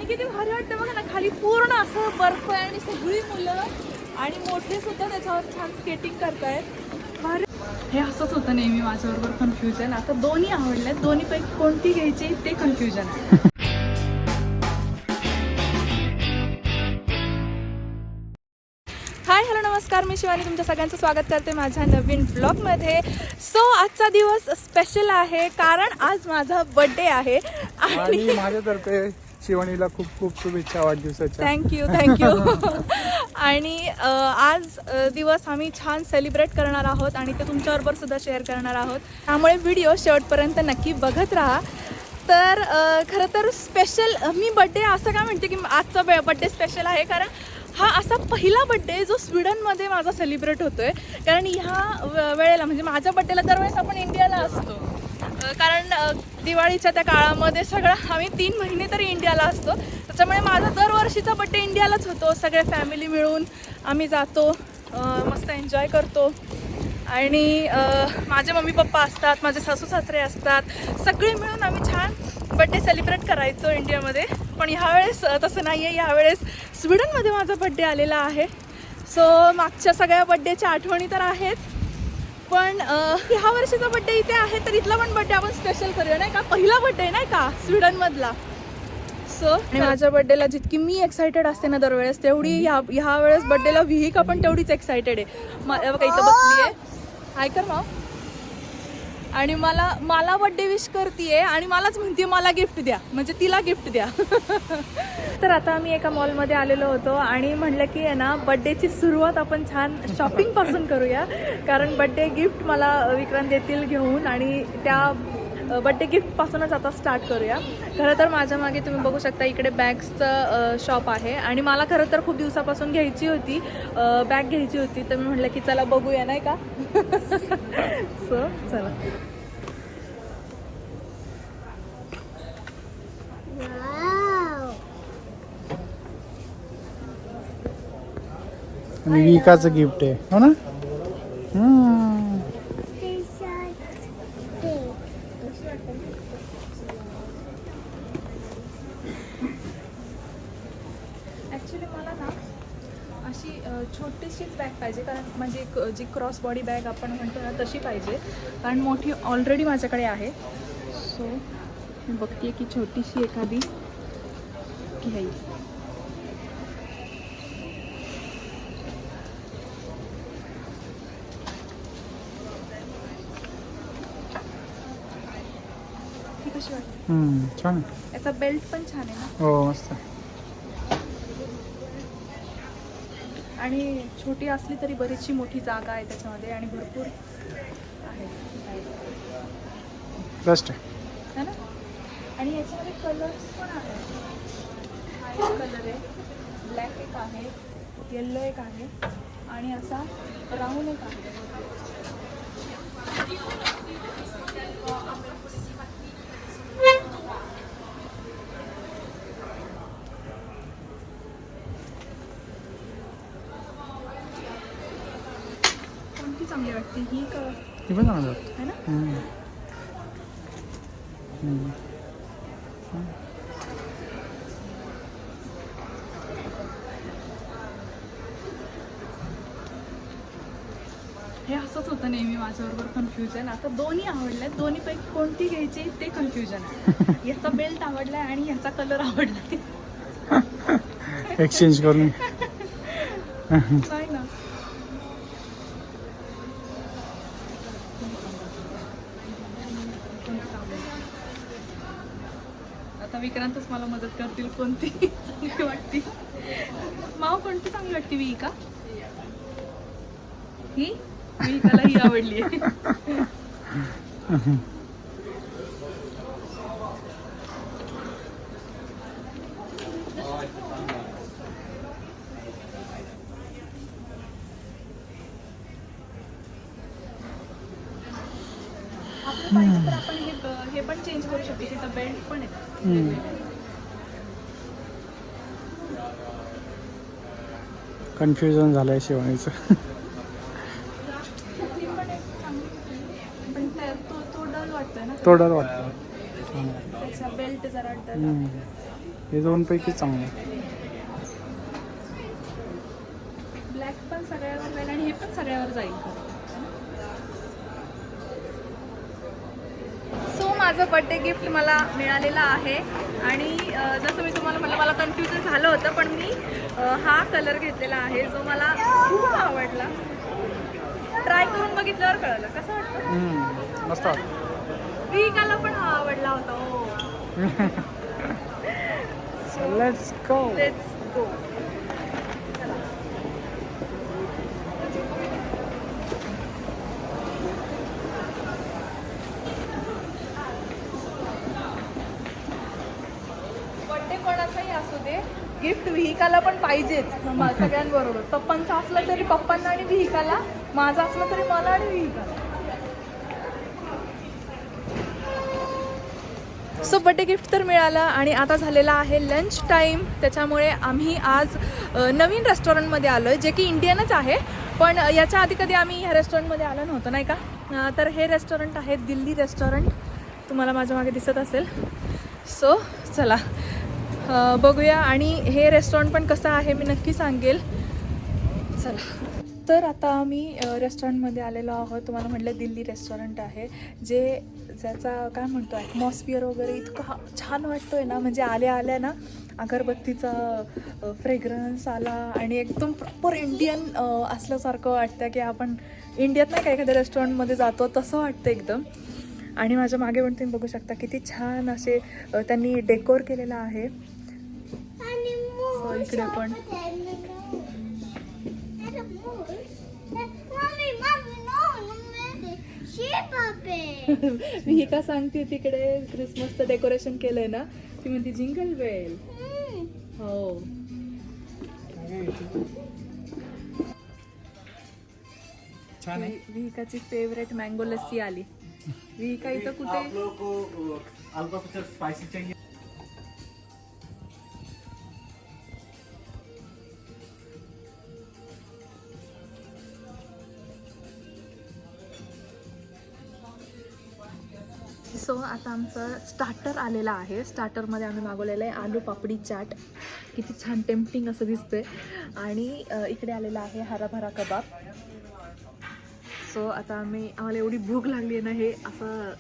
किती भारी वाटतं बघा ना, खाली पूर्ण असं बर्फ आहे आणि सगळी मुलं आणि मोठे सुद्धा त्याच्यावर छान स्केटिंग करतायत. भारी. हे असंच होतं नेहमी माझ्याबरोबर कन्फ्युजन. आता दोन्ही आवडले, दोन्हीपैकी कोणती घ्यायची ते कन्फ्युजन आहे. हाय हॅलो नमस्कार, मी शिवानी तुमच्या सगळ्यांचं स्वागत करते माझ्या नवीन ब्लॉगमध्ये. सो आजचा दिवस स्पेशल आहे कारण आज माझा बर्थडे आहे आणि माझ्यातर्फे शिवानीला खूप खूप शुभेच्छा वाढदिवसाच्या. थँक्यू. आणि आज दिवस आम्ही छान सेलिब्रेट करणार आहोत आणि ते तुमच्याबरोबर सुद्धा शेअर करणार आहोत. त्यामुळे व्हिडिओ शेवटपर्यंत नक्की बघत राहा. तर खरं तर स्पेशल मी बड्डे असं काय म्हणते की आजचा बड्डे स्पेशल आहे कारण हा असा पहिला बड्डे जो स्वीडनमध्ये माझा सेलिब्रेट होतोय. कारण ह्या वेळेला म्हणजे माझ्या बड्डेला दरवेळेस आपण इंडियाला असतो कारण दिवाळीच्या त्या काळामध्ये सगळं आम्ही 3 महिने तरी इंडियाला असतो. त्याच्यामुळे माझा दरवर्षीचा बड्डे इंडियालाच होतो. सगळे फॅमिली मिळून आम्ही जातो, मस्त एन्जॉय करतो आणि माझे मम्मी पप्पा असतात, माझे सासू सासरे असतात, सगळे मिळून आम्ही छान बड्डे सेलिब्रेट करायचो इंडियामध्ये. पण ह्यावेळेस तसं नाही आहे. ह्यावेळेस स्वीडनमध्ये माझा बड्डे आलेला आहे. सो मागच्या सगळ्या बड्डेच्या आठवणी तर आहेत, पण ह्या वर्षीचा बड्डे इथे आहे तर इथला पण बड्डे आपण स्पेशल करूया नाही का. पहिला बड्डे नाही का स्वीडनमधला. सो आणि माझ्या बड्डेला जितकी मी एक्सायटेड असते ना दरवेळेस, तेवढी ह्या वेळेस बड्डेला विहिका पण तेवढीच एक्सायटेड आहे. बघा इथं बसली आहे, ऐकर मग, आणि मला बड्डे विश करतीये आणि मलाच म्हणते मला गिफ्ट द्या, म्हणजे तिला गिफ्ट द्या. तर आता आम्ही एका मॉलमध्ये आलेलो होतो आणि म्हटलं की आहे ना बड्डेची सुरुवात आपण छान शॉपिंग पासून करूया. कारण बड्डे गिफ्ट मला विक्रांत देतील घेऊन आणि त्या बड्डे गिफ्टपासूनच आता स्टार्ट करूया. खरं तर माझ्या मागे तुम्ही बघू शकता इकडे बॅग्सचं शॉप आहे आणि मला खरं तर खूप दिवसापासून घ्यायची होती, बॅग घ्यायची होती. तर मी म्हटलं की चला बघूया नाही का. सो चला. आणि विकाचं गिफ्ट आहे हो ना. ॲक्च्युली मला ना अशी छोटीशीच बॅग पाहिजे, कारण म्हणजे जी क्रॉस बॉडी बॅग आपण म्हणतो ना तशी पाहिजे, कारण मोठी ऑलरेडी माझ्याकडे आहे. सो मी बघते की छोटीशी एखादी घ्यायची. ती कशी वाटते? छान. याचा बेल्ट पण छान आहे ना. हो मस्त. आणि छोटी असली तरी बरीचशी मोठी जागा आहे त्याच्यामध्ये आणि भरपूर आहे बेस्ट आहे है ना. आणि याच्यामध्ये कलर्स पण आहेत. हा एक कलर आहे, ब्लॅक एक आहे, येल्लो एक आहे आणि असा ब्राऊन एक आहे. कोणती चांगली वाटते, ही का ती पण चांगलं वाटतं. है ना. हे असंच होतं नेहमी माझ्याबरोबर कन्फ्युजन. आता दोन्ही आवडल्या, दोन्हीपैकी कोणती घ्यायची ते कन्फ्युजन आहे. याचा बेल्ट आवडलाय आणि याचा कलर आवडलाय. एक्सचेंज करून. नाही ना. आता विक्रांतच मला मदत करतील कोणती चांगली वाटते. माव कोणती चांगली वाटते, विहिका? ही विहिकाला ही आवडली आहे. आपलं पाहिजे तर आपण हे पण चेंज करू शकतो. तिथं बेल्ट पण आहे. कन्फ्युजन झालंय शिवानीचं. पण तो डल वाटतोय ना. तो डर वाटतो. छान आहे. त्याचा बेल्ट जरा हे दोनपैकी चांगलं. ब्लॅक पण सगळ्यावर जाईल आणि हे पण सगळ्यावर जाईल. सो माझं बड्डे गिफ्ट मला मिळालेलं आहे आणि जसं मी तुम्हाला म्हटलं मला कन्फ्युजन झालं होतं, पण मी हा कलर घेतलेला आहे जो मला खूप आवडला. ट्राय करून बघितल्यावर कळलं कसं वाटतं. मस्त विकाला पण हा आवडला होता. हो let's go. Let's go. Birthday कोणाचाही असू दे, गिफ्ट विहिकाला पण पाहिजेच सगळ्यांबरोबर. पप्पांचा असलं तरी पप्पांना आणि विहिकाला, माझं असलं तरी मला आणि विहिकाला. सो बड्डे गिफ्ट तर मिळालं आणि आता झालेला आहे लंच टाईम. त्याच्यामुळे आम्ही आज नवीन रेस्टॉरंटमध्ये आलो आहे, जे की इंडियनच आहे, पण याच्या आधी कधी आम्ही ह्या रेस्टॉरंटमध्ये आलो नव्हतो नाही का. तर हे रेस्टॉरंट आहे दिल्ली रेस्टॉरंट, तुम्हाला माझ्या मागे दिसत असेल. सो चला बघूया, आणि हे रेस्टॉरंट पण कसं आहे मी नक्की सांगेल. चला, तर आता आम्ही रेस्टॉरंटमध्ये आलेलो आहोत. तुम्हाला म्हटलं दिल्ली रेस्टॉरंट आहे, ज्याचा काय म्हणतो ॲटमॉस्फिअर वगैरे इतका छान वाटतोय ना. म्हणजे आल्या ना अगरबत्तीचा फ्रेग्रन्स आला आणि एकदम प्रॉपर इंडियन असल्यासारखं वाटतं की आपण इंडियात नाही का एखाद्या रेस्टॉरंटमध्ये जातो तसं वाटतं एकदम. आणि माझ्या मागे पण तुम्ही बघू शकता किती छान असे त्यांनी डेकोर केलेलं आहे. सो इकडे पण मी का सांगते तिकडे क्रिसमसचं डेकोरेशन केलंय ना, ती म्हणते जिंगल बेल. हो छान आहे. विहिकाची फेवरेट मँगो लस्सी आली. विहिका इथं कुठे सो आता आमचं स्टार्टर आलेलं आहे. स्टार्टरमध्ये आम्ही मागवलेलं आहे आलू पापडी चाट. किती छान टेम्पटिंग असं दिसतंय. आणि इकडे आलेला आहे हराभरा कबाब. सो आता आम्हाला एवढी भूक लागली आहे ना, हे असं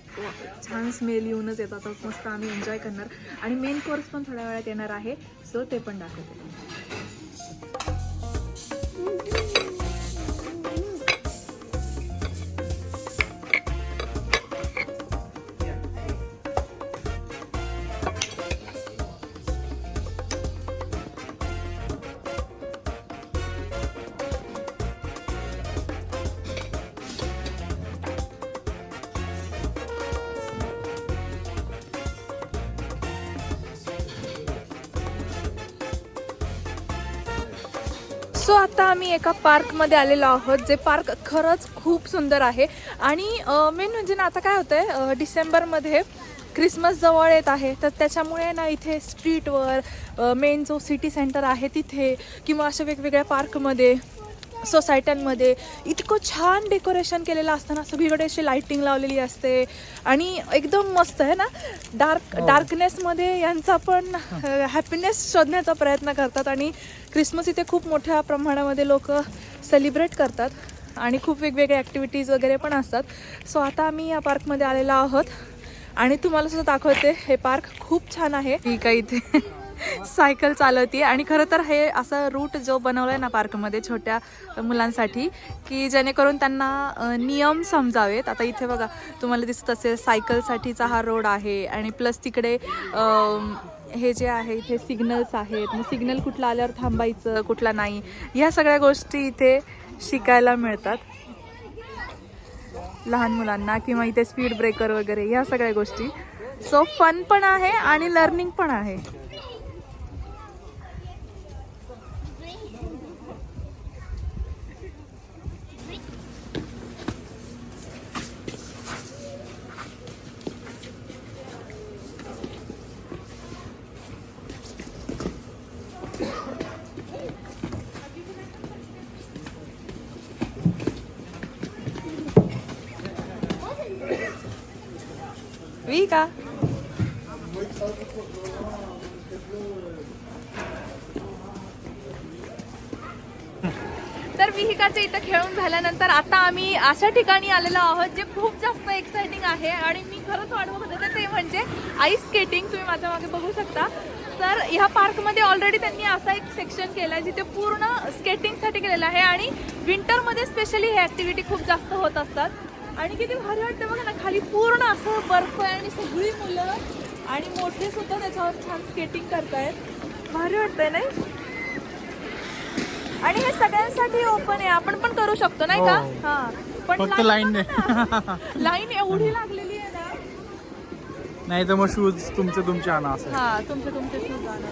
छान स्मेल येऊनच येतात. तर मस्त आम्ही एन्जॉय करणार. आणि मेन कोर्स पण थोड्या वेळात येणार आहे, सो ते पण दाखवते. सो आता आम्ही एका पार्कमध्ये आलेलो आहोत, जे पार्क खरंच खूप सुंदर आहे. आणि मेन म्हणजे ना आता काय होतं आहे, डिसेंबरमध्ये क्रिसमस जवळ येत आहे, तर त्याच्यामुळे ना इथे स्ट्रीटवर मेन जो सिटी सेंटर आहे तिथे किंवा अशा वेगवेगळ्या पार्कमध्ये सोसायट्यांमध्ये इतकं छान डेकोरेशन केलेलं असताना सगळीकडे अशी लाईटिंग लावलेली असते आणि एकदम मस्त आहे ना. डार्कनेसमध्ये यांचा पण हॅपीनेस शोधण्याचा प्रयत्न करतात आणि क्रिसमस इथे खूप मोठ्या प्रमाणामध्ये लोक सेलिब्रेट करतात आणि खूप वेगवेगळे ॲक्टिव्हिटीज वगैरे पण असतात. सो आता आम्ही या पार्कमध्ये आलेलो आहोत आणि तुम्हाला सुद्धा दाखवते. हे पार्क खूप छान आहे. ठीक आहे, इथे सायकल चालवते आणि खरं तर हे असं रूट जो बनवला आहे ना पार्कमध्ये छोट्या मुलांसाठी, की जेणेकरून त्यांना नियम समजावेत. आता इथे बघा तुम्हाला दिसत असेल सायकलसाठीचा हा रोड आहे आणि प्लस तिकडे हे जे आहे इथे सिग्नल्स आहेत. मग सिग्नल कुठला आल्यावर थांबायचं कुठला नाही, ह्या सगळ्या गोष्टी इथे शिकायला मिळतात लहान मुलांना, किंवा इथे स्पीड ब्रेकर वगैरे ह्या सगळ्या गोष्टी. सो फन पण आहे आणि लर्निंग पण आहे. का तर विहिकाच्या इथं खेळून झाल्यानंतर आता आम्ही अशा ठिकाणी आलेलो आहोत जे खूप जास्त एक्साइटिंग आहे आणि मी खरंच वाट बघत होते, ते म्हणजे आईस स्केटिंग. तुम्ही माझ्या मागे बघू शकता. तर ह्या पार्कमध्ये ऑलरेडी त्यांनी असा एक सेक्शन केला आहे जिथे पूर्ण स्केटिंगसाठी केलेलं आहे आणि विंटरमध्ये स्पेशली हे ॲक्टिव्हिटी खूप जास्त होत असतात. आणि किती भारी वाटतं बघा ना, खाली पूर्ण असं बर्फ आहे आणि सगळी मुलं आणि मोठे सुद्धा त्याच्यावर छान स्केटिंग करतायत. भारी वाटतंय नाही. आणि हे सगळ्यांसाठी ओपन आहे, आपण पण करू शकतो नाही का? हो. हा, पण फक्त लाईन लाईन एवढी लागलेली आहे ना. नाही तर मग शूज तुमचे आणा असं. हा, तुमचे शूज आणा.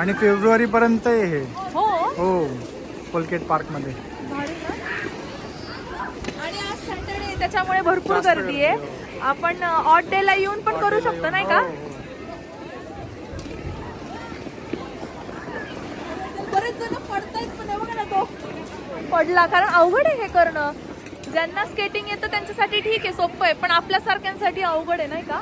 आणि फेब्रुवारी पर्यंत आहे हे. हो हो, कोलकेट पार्क मध्ये. भारी ना. आणि आज सॅटर्डे त्याच्यामुळे भरपूर जास्त गर्दी आहे. आपण ऑड डे ला येऊन पण करू शकतो नाही का? हो, हो. बरेच जण पडतायत पण हे बघा ना, तो पडला. कारण अवघड आहे हे करणं. ज्यांना स्केटिंग येतं त्यांच्यासाठी ठीक आहे, सोपं आहे, पण आपल्यासारख्यांसाठी अवघड आहे नाही का?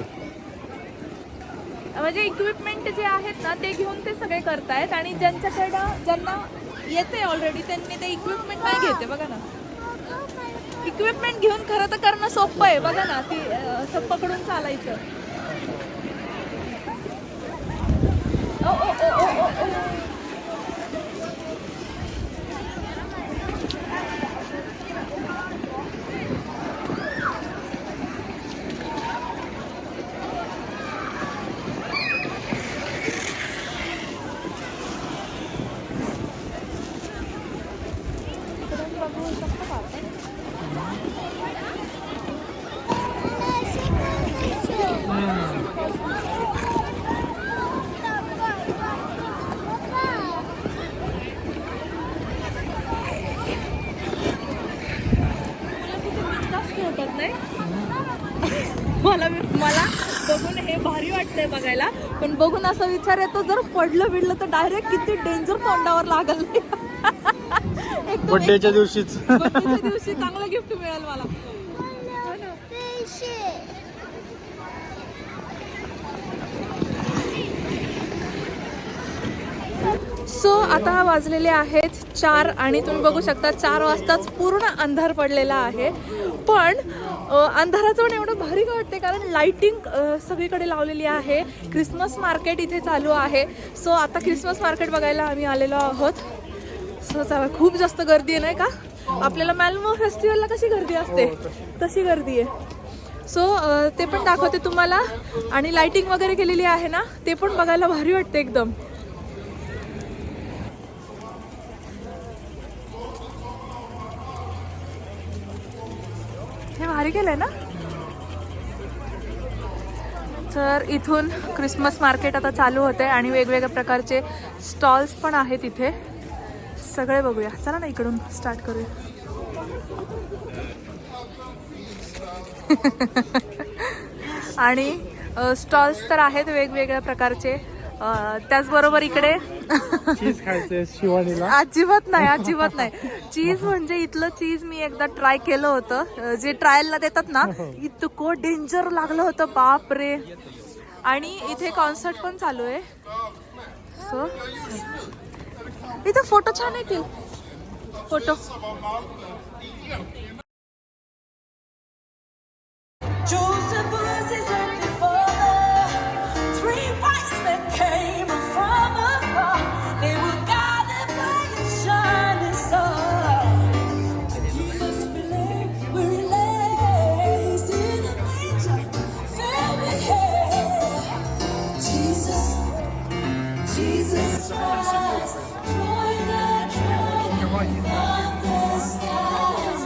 म्हणजे इक्विपमेंट जे आहेत ना ते घेऊन ते सगळे करतायत आणि ज्यांना येते ऑलरेडी त्यांनी ते इक्विपमेंट नाही घेते. बघा ना, इक्विपमेंट घेऊन खरं तर करणं सोपं आहे. बघा ना, ती असं पकडून चालायचं. ओ ओ ओ ओ ओ ओ. मला बघून हे भारी वाटतंय बघायला, पण बघून असा विचार येतो जर पडलं बिडलं तर डायरेक्ट किती डेंजर तोंडावर लागल. बर्थडेच्या दिवशीच. बर्थडेच्या दिवशी चांगलं गिफ्ट मिळेल मला. सो आता वाजलेले आहेत 4 आणि तुम्ही बघू शकता 4 वाजताच पूर्ण अंधार पडलेला आहे. पण अंधाराचं पण एवढं भारी का वाटते कारण लाइटिंग सगळीकडे लावलेली आहे. क्रिसमस मार्केट इथे चालू आहे. सो आता क्रिसमस मार्केट बघायला आम्ही आलेलो आहोत. सो चला, खूप जास्त गर्दी आहे नाही का? आपल्याला मॅल्मो फेस्टिवलला कशी गर्दी असते तशी गर्दी आहे. सो ते पण दाखवते तुम्हाला. आणि लाइटिंग वगैरे केलेली आहे ना, ते पण बघायला भारी वाटते एकदम. हे भारी केलंय ना. तर इथून क्रिसमस मार्केट आता चालू होते आणि वेगवेगळ्या प्रकारचे स्टॉल्स पण आहेत इथे. सगळे बघूया, चला ना इकडून स्टार्ट करूया. आणि स्टॉल्स तर आहेत वेगवेगळ्या प्रकारचे. त्याचबरोबर इकडे चीज खायचंय शिवानीला. अजिबात नाही. चीज म्हणजे इथलं चीज मी एकदा ट्राय केलं होतं. जे ट्रायलला देतात ना, इतकं डेंजर लागलं होतं, बाप रे. आणि इथे कॉन्सर्ट पण चालू आहे. सो इथे फोटो छान येतील. Photo Joseph was his earthly father. 3 wise men came from afar. They were guided by a shining star. Jesus believed where he lays in the manger, filled with hay. Jesus Christ, joy that triumph of the skies.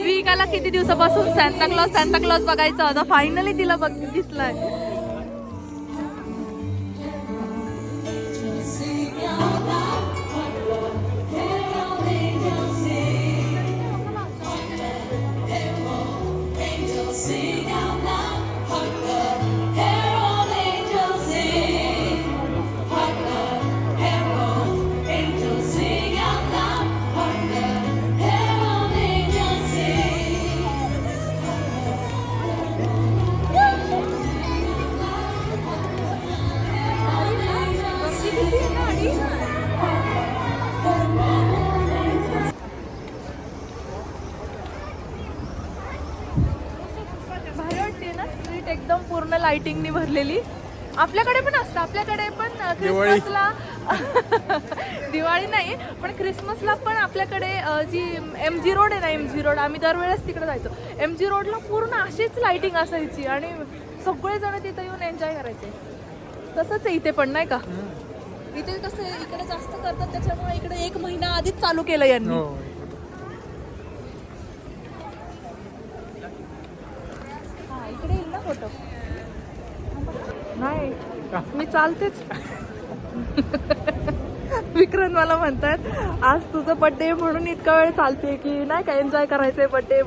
विकाला किती दिवसापासून Santa Claus बघायचा होता. Finally तिला दिसलाय. Street एकदम पूर्ण लाइटिंगनी भरलेली. आपल्याकडे पण असतं, आपल्याकडे पण दिवाळी. क्रिसमसला दिवाळी नाही पण क्रिसमसला पण आपल्याकडे जी MG रोड आहे ना, MG रोड, आम्ही दरवेळेस तिकडे जायचो. MG रोडला पूर्ण अशीच लाइटिंग असायची आणि सगळेजण तिथे येऊन एन्जॉय करायचे. तसंच आहे इथे पण नाही का. इथे कसं आहे, इकडे जास्त करतात त्याच्यामुळे इकडे 1 महिना आधीच चालू केलं यांनी. हो. हा, इकडे येईल ना फोटो. नाही मी चालतेच. विक्रांत मला म्हणतात आज तुझं बर्थडे म्हणून इतका वेळ चालते की नाही का, एन्जॉय करायचंय बर्थडे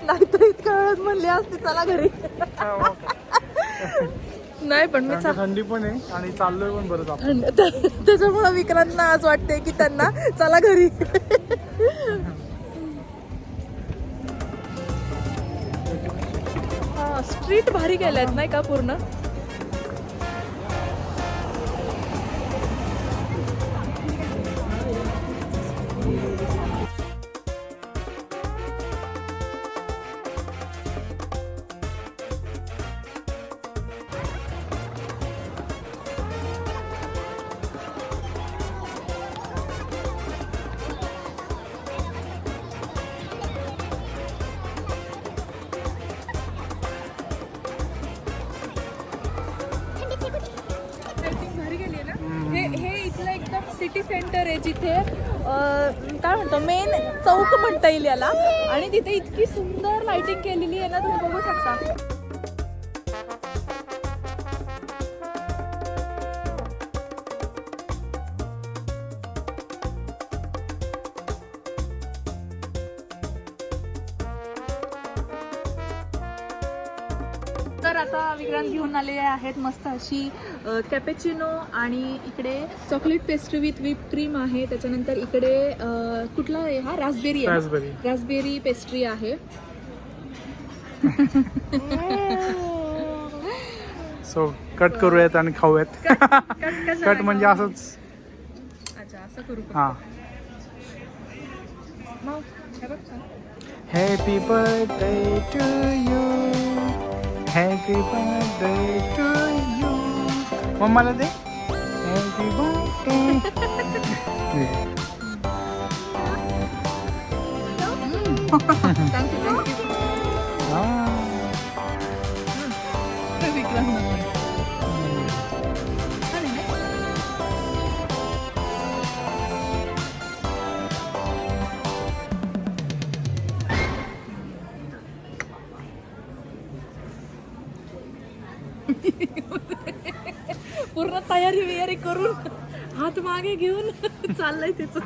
नाही तर इतका वेळच म्हणली असते चला घरी. नाही पण मी थंडी पण आहे आणि चाललोय पण बरं आपण. त्याच्यामुळे विक्रांतला आज वाटते की त्यांना चला घरी. हा, स्ट्रीट भारी केल्यात नाही का पूर्ण. हे इथलं एकदम सिटी सेंटर आहे जिथे काय म्हणतो मेन चौक म्हणता येईल याला. आणि तिथे इतकी सुंदर लाइटिंग केलेली आहे ना, तुम्ही बघू शकता. तर आता विक्रांत घेऊन आलेले आहेत मस्त अशी कॅपेचिनो आणि इकडे chocolate pastry with whip cream आहे. त्याच्यानंतर इकडे कुठला आहे हा, रास्बेरी आहे, रास्बेरी पेस्ट्री आहे. सो कट करूयात आणि खाऊयात. कट म्हणजे असंच. अच्छा असं करू. हा. मग हे बघ. Happy birthday to you, happy birthday to you. मम्माला दे. Happy birthday. थँक्यू. विक्रांत पूर्ण तयारी करून हात मागे घेऊन चाललंय तिचं.